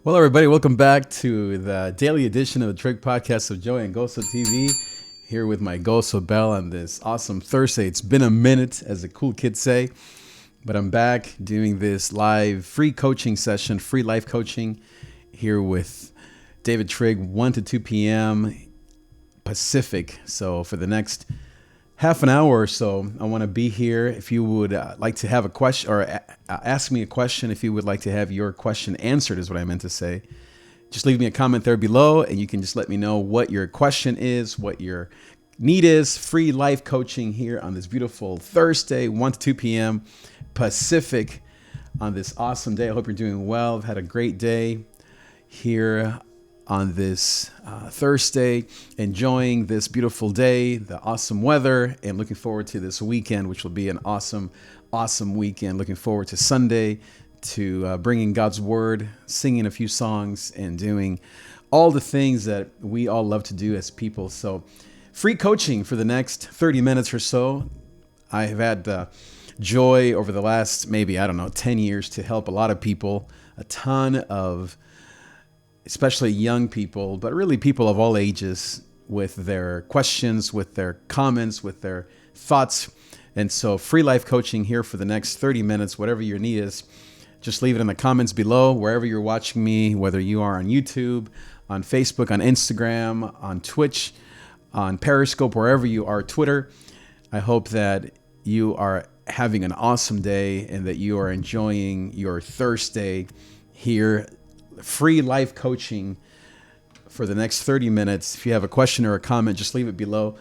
Well, everybody, welcome back to the daily edition of the Trig Podcast of Joey and Goso TV. Here with my Goso Bell on this awesome Thursday. It's been a minute, as the cool kids say, but I'm back doing this live free coaching session, free life coaching here with David Trigg, 1 to 2 p.m. Pacific. So for the next half an hour or so, I want to be here. If you would like to have a question or ask me a question, if you would like to have your question answered is what I meant to say, just leave me a comment there below and you can just let me know what your question is, what your need is. Free life coaching here on this beautiful Thursday, 1 to 2 p.m. Pacific on this awesome day. I hope you're doing well. I've had a great day here on this Thursday, enjoying this beautiful day, the awesome weather, and looking forward to this weekend, which will be an awesome weekend. Looking forward to Sunday, to bringing God's word, singing a few songs, and doing all the things that we all love to do as people. So free coaching for the next 30 minutes or so. I have had joy over the last, maybe, 10 years to help a lot of people, a ton of especially young people, but really people of all ages, with their questions, with their comments, with their thoughts. And so free life coaching here for the next 30 minutes, whatever your need is, just leave it in the comments below, wherever you're watching me, whether you are on YouTube, on Facebook, on Instagram, on Twitch, on Periscope, wherever you are, Twitter. I hope that you are having an awesome day and that you are enjoying your Thursday here. Free life coaching for the next 30 minutes. If you have a question or a comment, just leave it below.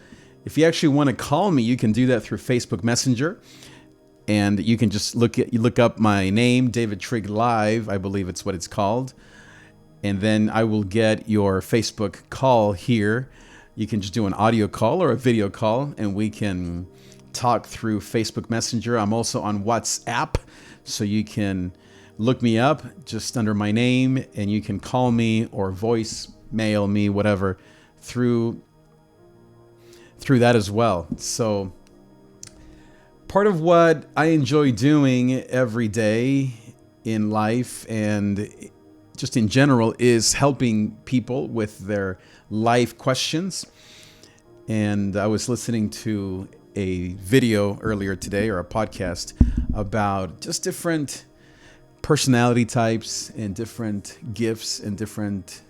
If you actually want to call me, you can do that through Facebook Messenger. And you can just look up my name, David Trigg Live, I believe it's what it's called. And then I will get your Facebook call here. You can just do an audio call or a video call, and we can talk through Facebook Messenger. I'm also on WhatsApp, so you can look me up just under my name, and you can call me or voice mail me, whatever, through that as well. So part of what I enjoy doing every day in life and just in general is helping people with their life questions. And I was listening to a video earlier today, or a podcast, about just different personality types and different gifts and different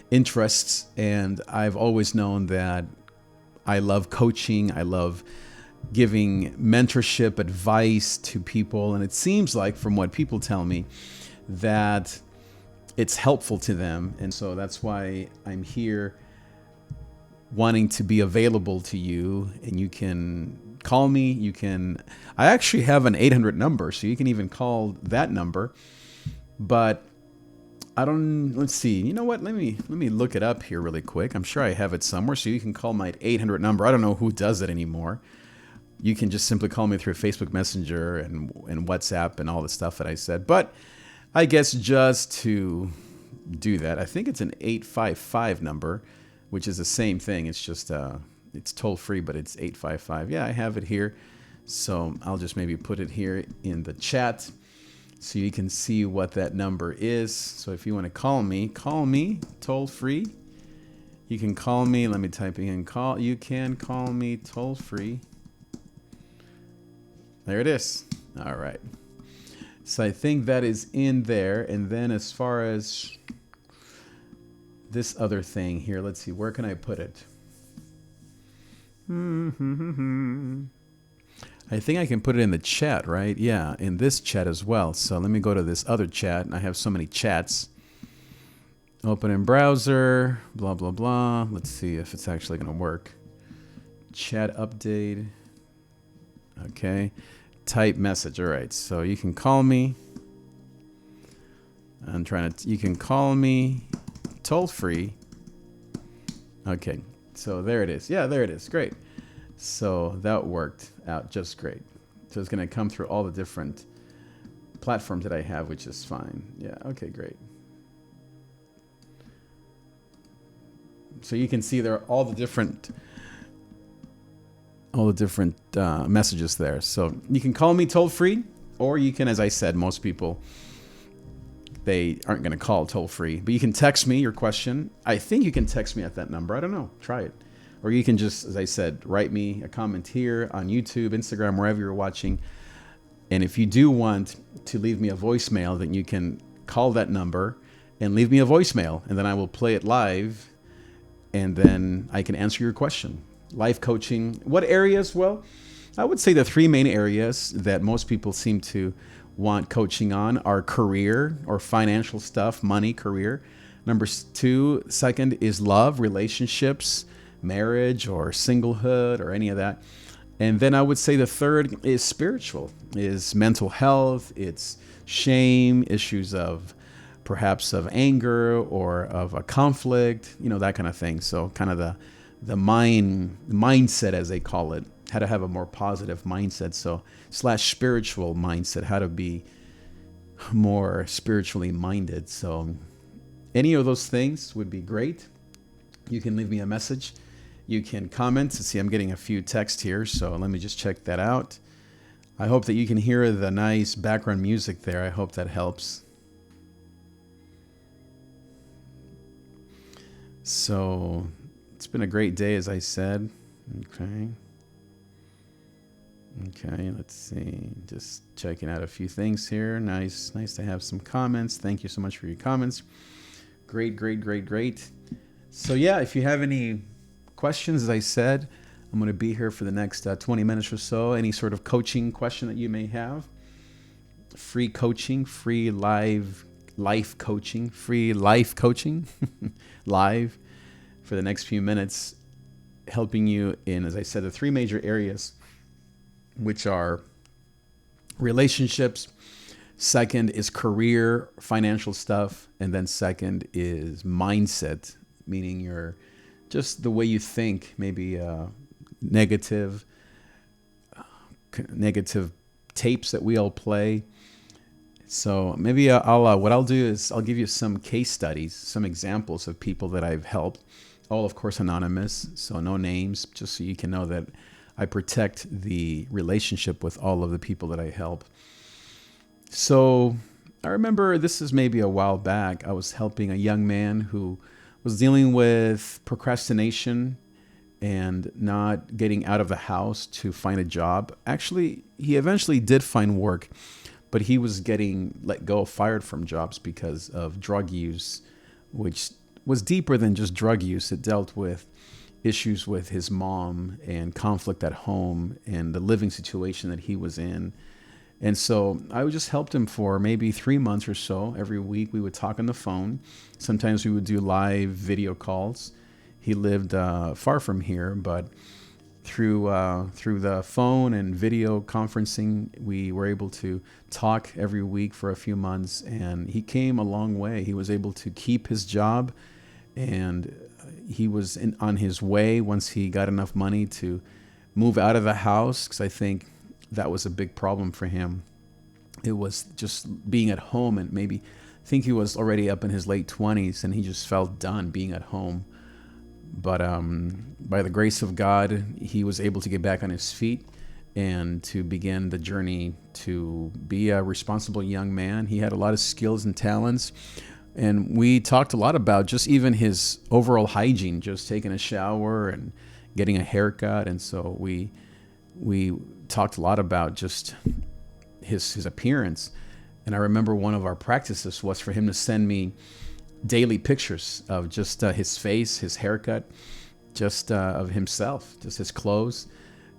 interests. And I've always known that I love coaching. I love giving mentorship advice to people. And it seems like, from what people tell me, that it's helpful to them. And so that's why I'm here, wanting to be available to you. And you can call me. I actually have an 800 number, so you can even call that number. But let's see. You know what? Let me look it up here really quick. I'm sure I have it somewhere, so you can call my 800 number. I don't know who does it anymore. You can just simply call me through Facebook Messenger and WhatsApp and all the stuff that I said. But I guess just to do that, I think it's an 855 number, which is the same thing. It's just it's toll free, but it's 855. Yeah, I have it here. So I'll just maybe put it here in the chat so you can see what that number is. So if you want to call me toll free. You can call me. Let me type in call. You can call me toll free. There it is. All right. So I think that is in there. And then as far as this other thing here, let's see, where can I put it? I think I can put it in the chat, right? Yeah, in this chat as well. So let me go to this other chat. I have so many chats. Open in browser, blah, blah, blah. Let's see if it's actually going to work. Chat update. Okay. Type message. All right. So you can call me. You can call me toll free. Okay. So there it is. Yeah, there it is. Great. So that worked out just great. So it's going to come through all the different platforms that I have, which is fine. Yeah. Okay, great. So you can see there are all the different messages there. So you can call me toll free, or you can, as I said, most people they aren't going to call toll free. But you can text me your question. I think you can text me at that number. I don't know. Try it. Or you can just, as I said, write me a comment here on YouTube, Instagram, wherever you're watching. And if you do want to leave me a voicemail, then you can call that number and leave me a voicemail. And then I will play it live. And then I can answer your question. Life coaching. What areas? Well, I would say the three main areas that most people seem to want coaching on are career or financial stuff, money, career. Number second is love, relationships, marriage or singlehood or any of that. And then I would say the third is spiritual, is mental health, it's shame, issues of perhaps of anger or of a conflict, that kind of thing. So kind of the mindset, as they call it, how to have a more positive mindset. So / spiritual mindset, how to be more spiritually minded. So any of those things would be great. You can leave me a message. You can comment. See, I'm getting a few texts here, so let me just check that out. I hope that you can hear the nice background music there. I hope that helps. So it's been a great day, as I said. Okay, let's see. Just checking out a few things here. Nice to have some comments. Thank you so much for your comments. Great. So yeah, if you have any questions, as I said, I'm going to be here for the next 20 minutes or so. Any sort of coaching question that you may have. Free coaching, free life coaching live for the next few minutes, helping you in, as I said, the three major areas, which are relationships. Second is career, financial stuff. And then second is mindset, meaning just the way you think, maybe negative tapes that we all play. So maybe what I'll do is I'll give you some case studies, some examples of people that I've helped, all of course anonymous, so no names, just so you can know that I protect the relationship with all of the people that I help. So I remember this is maybe a while back. I was helping a young man who was dealing with procrastination and not getting out of the house to find a job. Actually, he eventually did find work, but he was getting let go, fired from jobs because of drug use, which was deeper than just drug use. It dealt with issues with his mom and conflict at home and the living situation that he was in. And so I just helped him for maybe 3 months or so. Every week we would talk on the phone. Sometimes we would do live video calls. He lived far from here, but through the phone and video conferencing, we were able to talk every week for a few months, and he came a long way. He was able to keep his job, and he was on his way once he got enough money to move out of the house, because I think that was a big problem for him. It was just being at home, and maybe I think he was already up in his late 20s, and he just felt done being at home. But by the grace of God, he was able to get back on his feet and to begin the journey to be a responsible young man. He had a lot of skills and talents. And we talked a lot about just even his overall hygiene, just taking a shower and getting a haircut. And so we talked a lot about just his appearance. And I remember one of our practices was for him to send me daily pictures of just his face, his haircut, just of himself, just his clothes,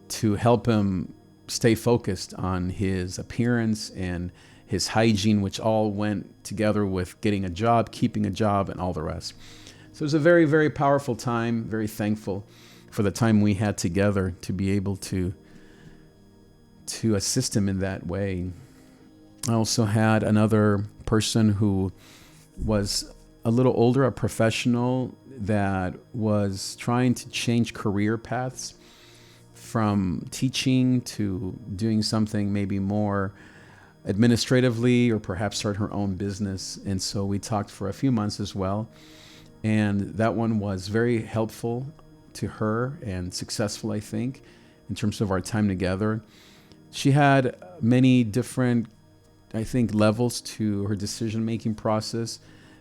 to help him stay focused on his appearance and his hygiene, which all went together with getting a job, keeping a job, and all the rest. So it was a very, very powerful time, very thankful for the time we had together to be able to assist him in that way. I also had another person who was a little older, a professional that was trying to change career paths from teaching to doing something maybe more administratively, or perhaps start her own business. And so we talked for a few months as well. And that one was very helpful to her and successful, I think, in terms of our time together. She had many different I think, levels to her decision-making process.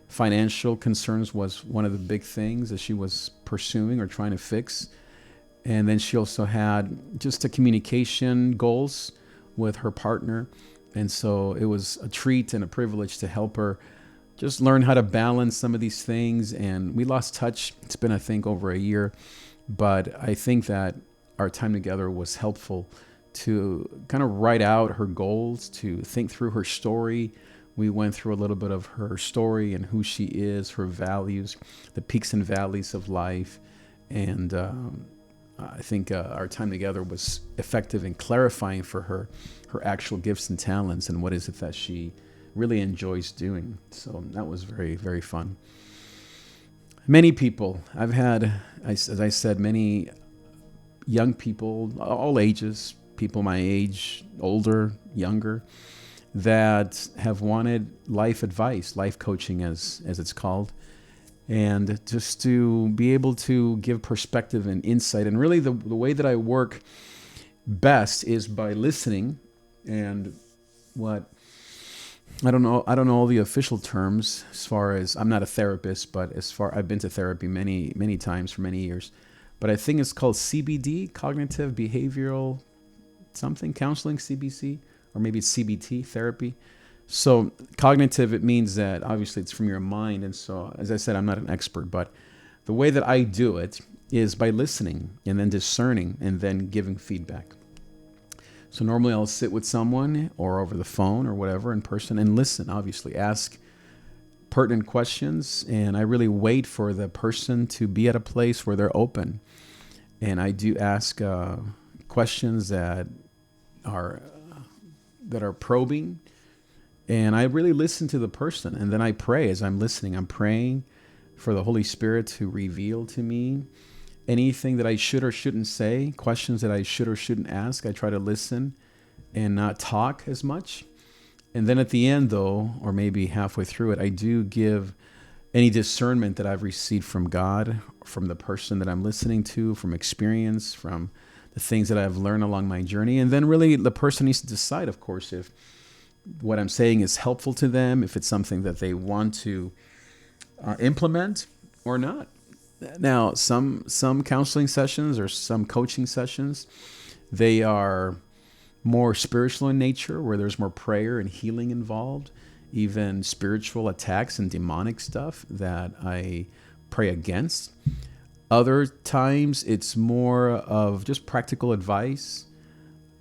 Financial concerns was one of the big things that she was pursuing or trying to fix. And then she also had just the communication goals with her partner. And so it was a treat and a privilege to help her just learn how to balance some of these things. And we lost touch. It's been, I think, over a year. But I think that our time together was helpful to kind of write out her goals, to think through her story. We went through a little bit of her story and who she is, her values, the peaks and valleys of life. And I think our time together was effective in clarifying for her actual gifts and talents and what is it that she really enjoys doing. So that was very, very fun. Many people, I've had, as I said, many young people, all ages, people my age, older, younger, that have wanted life advice, life coaching as it's called, and just to be able to give perspective and insight. And really the way that I work best is by listening. And what I don't know all the official terms as far as, I'm not a therapist, but as far, I've been to therapy many times for many years, but I think it's called CBD, cognitive behavioral something, counseling, CBC, or maybe it's CBT, therapy. So cognitive, it means that obviously it's from your mind. And so, as I said, I'm not an expert, but the way that I do it is by listening and then discerning and then giving feedback. So normally I'll sit with someone or over the phone or whatever in person and listen, obviously, ask pertinent questions. And I really wait for the person to be at a place where they're open. And I do ask questions that are probing. And I really listen to the person. And then I pray as I'm listening. I'm praying for the Holy Spirit to reveal to me anything that I should or shouldn't say, questions that I should or shouldn't ask. I try to listen and not talk as much. And then at the end, though, or maybe halfway through it, I do give any discernment that I've received from God, from the person that I'm listening to, from experience, from the things that I've learned along my journey. And then really the person needs to decide, of course, if what I'm saying is helpful to them, if it's something that they want to implement or not. Now, some counseling sessions or some coaching sessions, they are more spiritual in nature, where there's more prayer and healing involved, even spiritual attacks and demonic stuff that I pray against. Other times, it's more of just practical advice.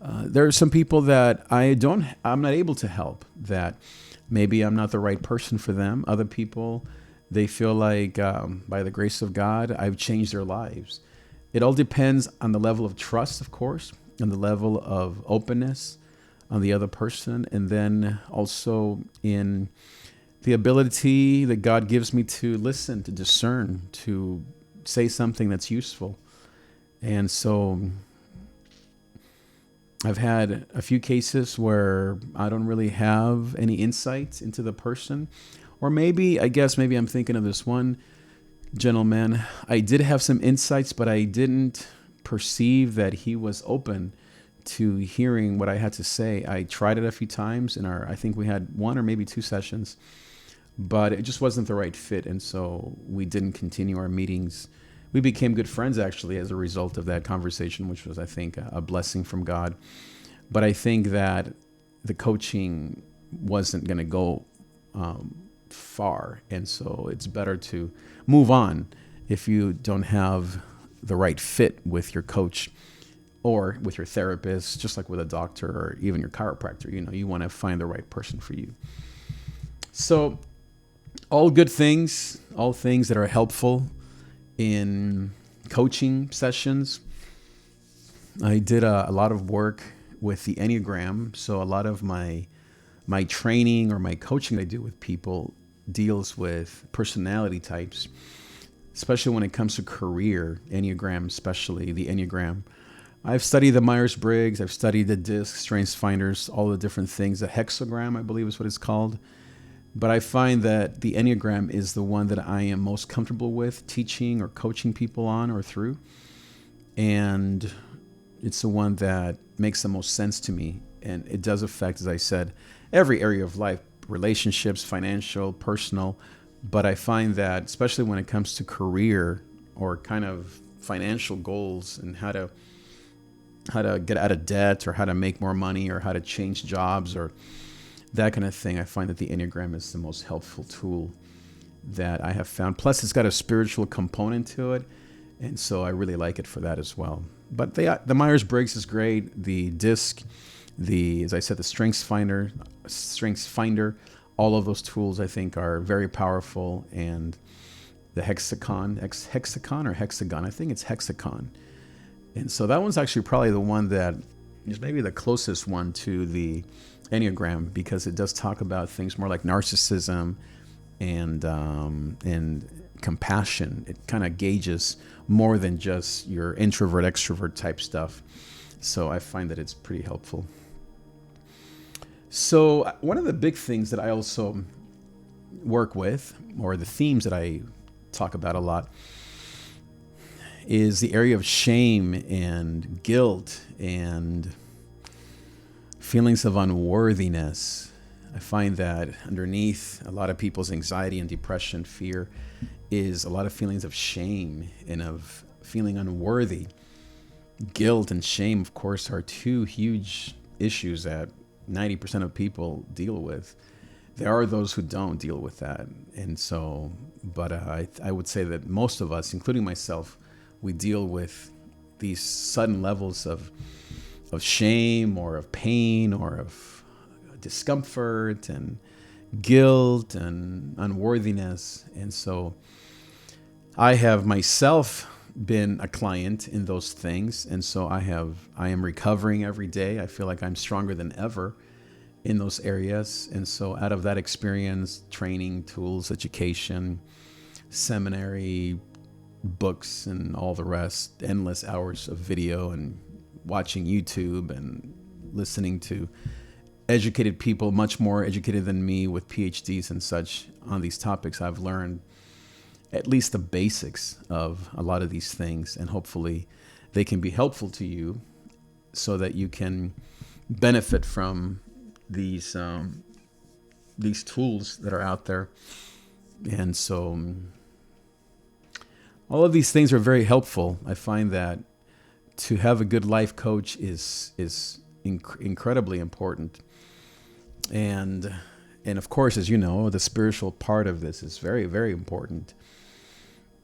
There are some people that I'm not able to help, that maybe I'm not the right person for them. Other people, they feel like by the grace of God, I've changed their lives. It all depends on the level of trust, of course, and the level of openness on the other person. And then also in the ability that God gives me to listen, to discern, to say something that's useful. And so I've had a few cases where I don't really have any insights into the person. Or maybe I'm thinking of this one gentleman. I did have some insights, but I didn't perceive that he was open to hearing what I had to say. I tried it a few times I think we had one or maybe two sessions, but it just wasn't the right fit. And so we didn't continue our meetings. We became good friends, actually, as a result of that conversation, which was, I think, a blessing from God. But I think that the coaching wasn't going to go far. And so it's better to move on if you don't have the right fit with your coach or with your therapist, just like with a doctor or even your chiropractor. You want to find the right person for you. So all good things, all things that are helpful in coaching sessions. I did a lot of work with the Enneagram. So a lot of my training or my coaching I do with people deals with personality types, especially when it comes to career, Enneagram, especially the Enneagram. I've studied the Myers-Briggs, I've studied the DISC, Strengths Finders, all the different things. The hexagram, I believe is what it's called. But I find that the Enneagram is the one that I am most comfortable with teaching or coaching people on or through. And it's the one that makes the most sense to me And it does affect, as I said, every area of life, relationships, financial, personal. But I find that, especially when it comes to career or kind of financial goals and how to get out of debt or how to make more money or how to change jobs or that kind of thing, I find that the Enneagram is the most helpful tool that I have found. Plus, it's got a spiritual component to it. And so I really like it for that as well. But the Myers-Briggs is great. The DISC, as I said, the Strengths Finder, all of those tools I think are very powerful. And the hexagon or hexagon, I think it's hexagon. And so that one's actually probably the one that is maybe the closest one to the Enneagram, because it does talk about things more like narcissism and compassion. It kind of gauges more than just your introvert, extrovert type stuff. So I find that it's pretty helpful. So one of the big things that I also work with, or the themes that I talk about a lot, is the area of shame and guilt and feelings of unworthiness. I find that underneath a lot of people's anxiety and depression, fear, is a lot of feelings of shame and of feeling unworthy. Guilt and shame, of course, are two huge issues that 90% of people deal with. There are those who don't deal with that. And so, but I would say that most of us, including myself, we deal with these sudden levels of shame or of pain or of discomfort and guilt and unworthiness. And so I have myself been a client in those things. And so I am recovering every day. I feel like I'm stronger than ever in those areas. And so out of that experience, training, tools, education, seminary, books, and all the rest, endless hours of video and watching YouTube and listening to educated people, much more educated than me, with PhDs and such on these topics, I've learned at least the basics of a lot of these things, and hopefully they can be helpful to you so that you can benefit from these tools that are out there. And so all of these things are very helpful. I find that to have a good life coach is incredibly important. And of course, as you know, the spiritual part of this is very, very important.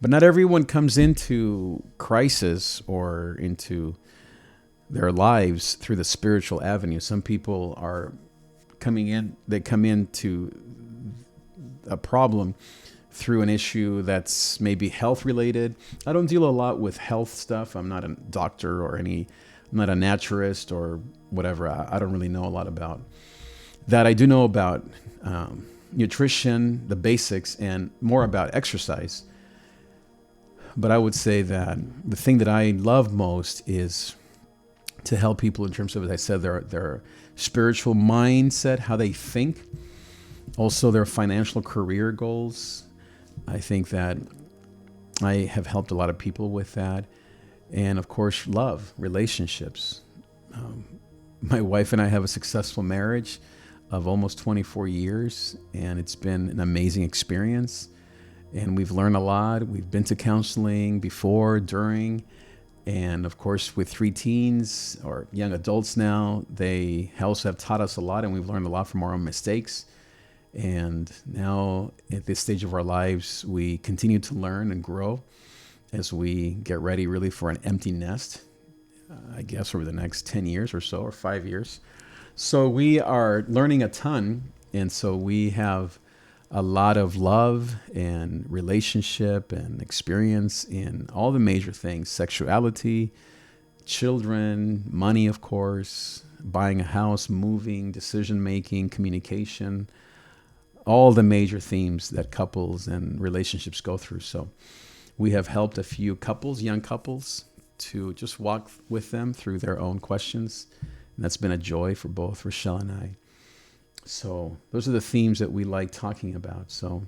But not everyone comes into crisis or into their lives through the spiritual avenue. Some people are they come into a problem through an issue that's maybe health related. I don't deal a lot with health stuff. I'm not a doctor or I'm not a naturist or whatever. I don't really know a lot about that. I do know about nutrition, the basics, and more about exercise. But I would say that the thing that I love most is to help people in terms of, as I said, their spiritual mindset, how they think, also their financial career goals. I think that I have helped a lot of people with that. And of course, love, relationships. My wife and I have a successful marriage of almost 24 years, and it's been an amazing experience. And we've learned a lot. We've been to counseling before, during, and of course, with 3 teens or young adults now, they also have taught us a lot, and we've learned a lot from our own mistakes. And now at this stage of our lives, we continue to learn and grow as we get ready really for an empty nest, I guess over the next 10 years or so, or 5 years. So we are learning a ton. And so we have a lot of love and relationship and experience in all the major things: sexuality, children, money, of course, buying a house, moving, decision-making, communication, all the major themes that couples and relationships go through. So we have helped a few couples, young couples, to just walk with them through their own questions. And that's been a joy for both Rochelle and I. So those are the themes that we like talking about. So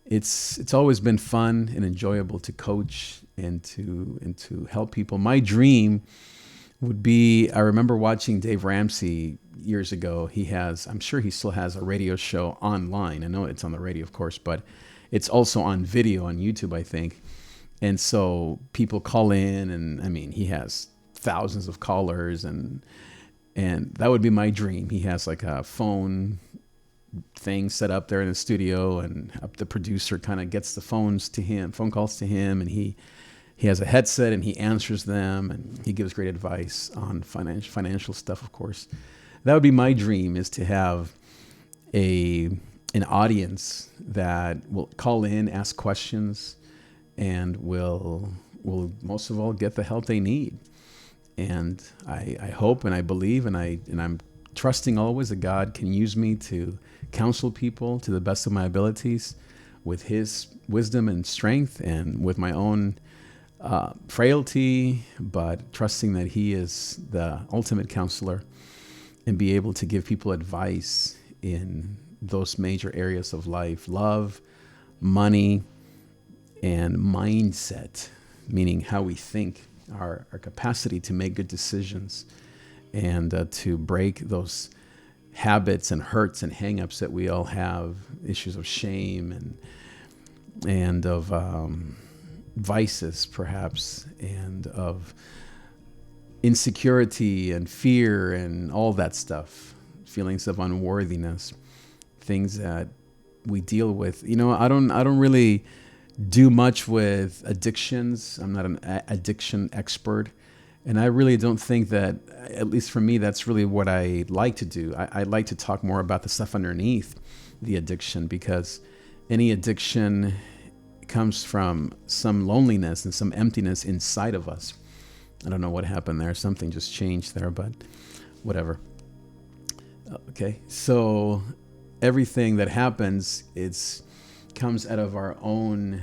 it's always been fun and enjoyable to coach and to help people. My dream would be, I remember watching Dave Ramsey years ago. I'm sure he still has a radio show online. I know it's on the radio, of course, but it's also on video on YouTube, I think. And so people call in, and I mean, he has thousands of callers, and that would be my dream. He has like a phone thing set up there in the studio, and the producer kind of gets the phone calls to him, and he has a headset and he answers them, and he gives great advice on financial stuff, of course. That would be my dream, is to have an audience that will call in, ask questions, and will most of all get the help they need. And I hope and I believe and I'm trusting always that God can use me to counsel people to the best of my abilities with His wisdom and strength, and with my own frailty, but trusting that He is the ultimate counselor, and be able to give people advice in those major areas of life: love, money, and mindset, meaning how we think, our capacity to make good decisions, and to break those habits and hurts and hang-ups that we all have, issues of shame and of vices, perhaps, and of insecurity and fear and all that stuff, feelings of unworthiness, things that we deal with. I don't really do much with addictions. I'm not an addiction expert. And I really don't think that, at least for me, that's really what I like to do. I like to talk more about the stuff underneath the addiction, because any addiction comes from some loneliness and some emptiness inside of us. I don't know what happened there. Something just changed there, but whatever. Okay, so everything that happens, comes out of our own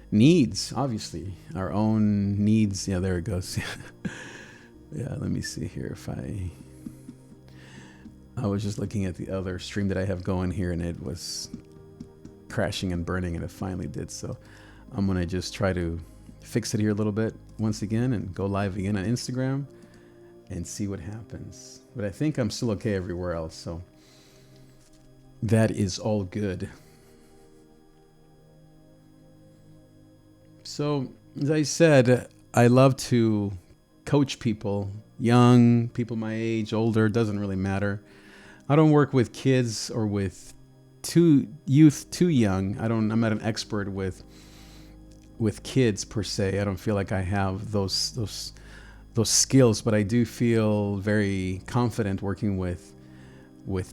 needs, obviously. Our own needs. Yeah, there it goes. Yeah, let me see here if I was just looking at the other stream that I have going here, and it was crashing and burning, and it finally did. So I'm going to just try to fix it here a little bit once again and go live again on Instagram and see what happens. But I think I'm still okay everywhere else, so that is all good. So, as I said, I love to coach people, young people my age, older, doesn't really matter. I don't work with kids or with youth too young. I'm not an expert with kids per se. I don't feel like I have those skills, but I do feel very confident working with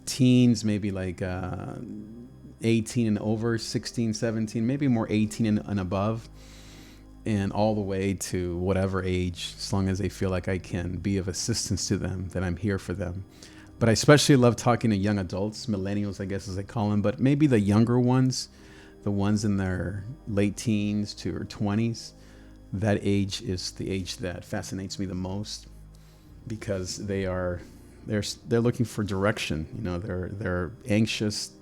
teens, maybe like 18 and over, 16, 17, maybe more 18 and above, and all the way to whatever age, as long as they feel like I can be of assistance to them, that I'm here for them. But I especially love talking to young adults, millennials, I guess as they call them, but maybe the younger ones, the ones in their late teens to or 20s. That age is the age that fascinates me the most, because they're looking for direction. They're anxious.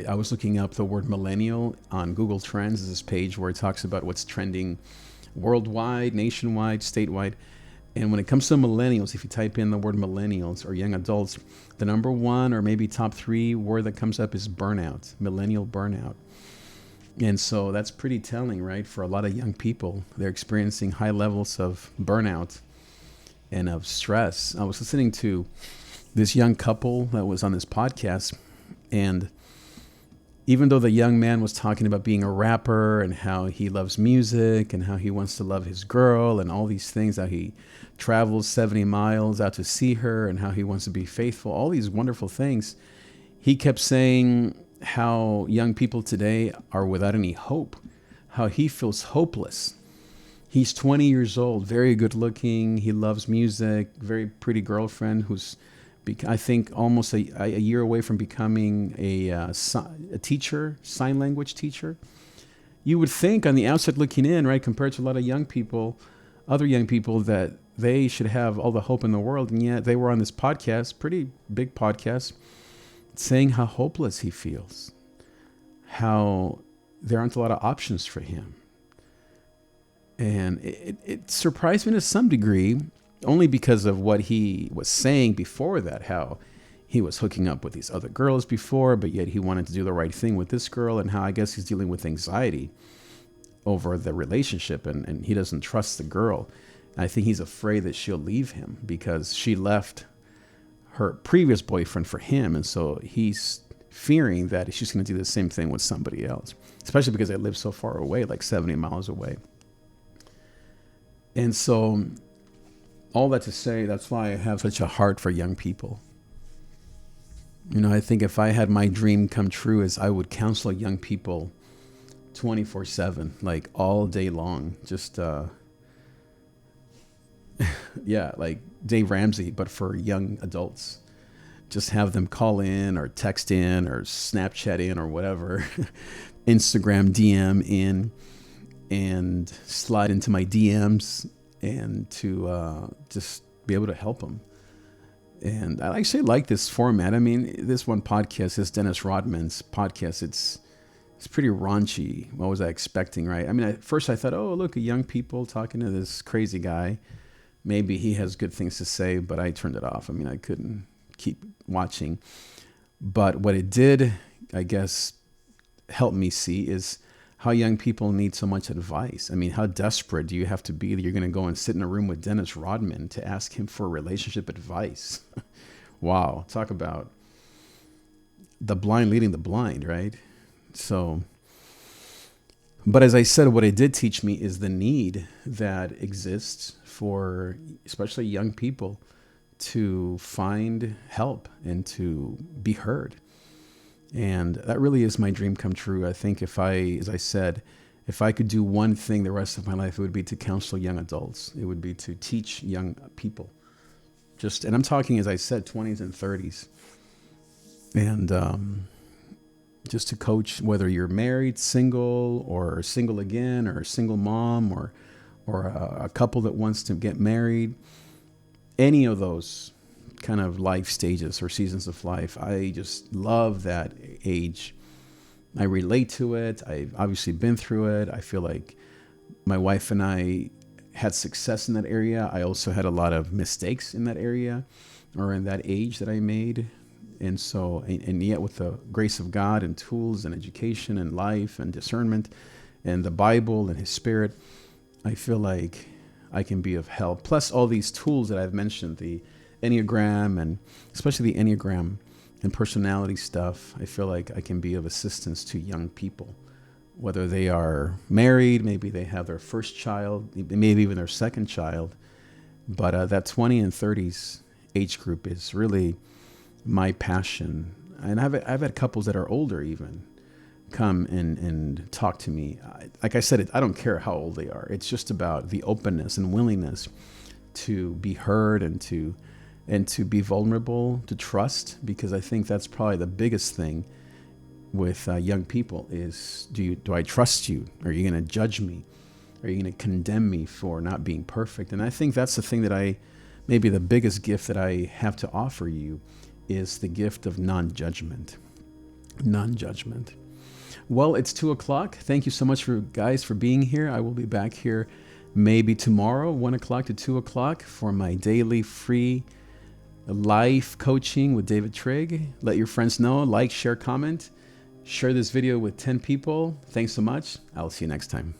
I was looking up the word millennial on Google Trends. Is this page where it talks about what's trending worldwide, nationwide, statewide. And when it comes to millennials, if you type in the word millennials or young adults, the number one or maybe top three word that comes up is burnout, millennial burnout. And so that's pretty telling, right? For a lot of young people, they're experiencing high levels of burnout and of stress. I was listening to this young couple that was on this podcast, and even though the young man was talking about being a rapper and how he loves music and how he wants to love his girl and all these things, how he travels 70 miles out to see her and how he wants to be faithful, all these wonderful things, he kept saying how young people today are without any hope, how he feels hopeless. He's 20 years old, very good looking. He loves music, very pretty girlfriend who's, I think, almost a year away from becoming a teacher, sign language teacher. You would think on the outside looking in, right, compared to a lot of young people, other young people, that they should have all the hope in the world. And yet they were on this podcast, pretty big podcast, saying how hopeless he feels, how there aren't a lot of options for him. And it surprised me to some degree, only because of what he was saying before that, how he was hooking up with these other girls before, but yet he wanted to do the right thing with this girl, and how I guess he's dealing with anxiety over the relationship, and he doesn't trust the girl. And I think he's afraid that she'll leave him because she left her previous boyfriend for him. And so he's fearing that she's going to do the same thing with somebody else, especially because they live so far away, like 70 miles away. And so all that to say, that's why I have such a heart for young people. You know, I think if I had my dream come true, is I would counsel young people 24/7, like all day long. Just, yeah, like Dave Ramsey, but for young adults. Just have them call in or text in or Snapchat in or whatever, Instagram DM in, and slide into my DMs, and to just be able to help them. And I actually like this format. I mean, this one podcast, this Dennis Rodman's podcast, it's pretty raunchy. What was I expecting, right? I mean, at first I thought, oh, look, young people talking to this crazy guy. Maybe he has good things to say, but I turned it off. I mean, I couldn't keep watching. But what it did, I guess, help me see is how young people need so much advice. I mean, how desperate do you have to be that you're going to go and sit in a room with Dennis Rodman to ask him for relationship advice? Wow. Talk about the blind leading the blind, right? So, but as I said, what it did teach me is the need that exists for especially young people to find help and to be heard. And that really is my dream come true. I think if I, as I said, if I could do one thing the rest of my life, it would be to counsel young adults. It would be to teach young people. And I'm talking, as I said, 20s and 30s. And just to coach, whether you're married, single, or single again, or a single mom, or a couple that wants to get married, any of those kind of life stages or seasons of life. I just love that age. I relate to it. I've obviously been through it. I feel like my wife and I had success in that area. I also had a lot of mistakes in that area or in that age that I made. And so, and yet with the grace of God and tools and education and life and discernment and the Bible and His Spirit, I feel like I can be of help. Plus all these tools that I've mentioned, the Enneagram, and especially the Enneagram and personality stuff, I feel like I can be of assistance to young people, whether they are married, maybe they have their first child, maybe even their second child. But that 20 and 30s age group is really my passion. And I've had couples that are older even come and talk to me. Like I said, I don't care how old they are. It's just about the openness and willingness to be heard and to be vulnerable, to trust, because I think that's probably the biggest thing with young people is, do I trust you? Are you going to judge me? Are you going to condemn me for not being perfect? And I think that's the thing that maybe the biggest gift that I have to offer you is the gift of non-judgment. Non-judgment. Well, it's 2:00. Thank you so much for being here. I will be back here maybe tomorrow, 1:00 to 2:00 for my daily free life coaching with David Trigg. Let your friends know, like, share, comment, share this video with 10 people. Thanks so much. I'll see you next time.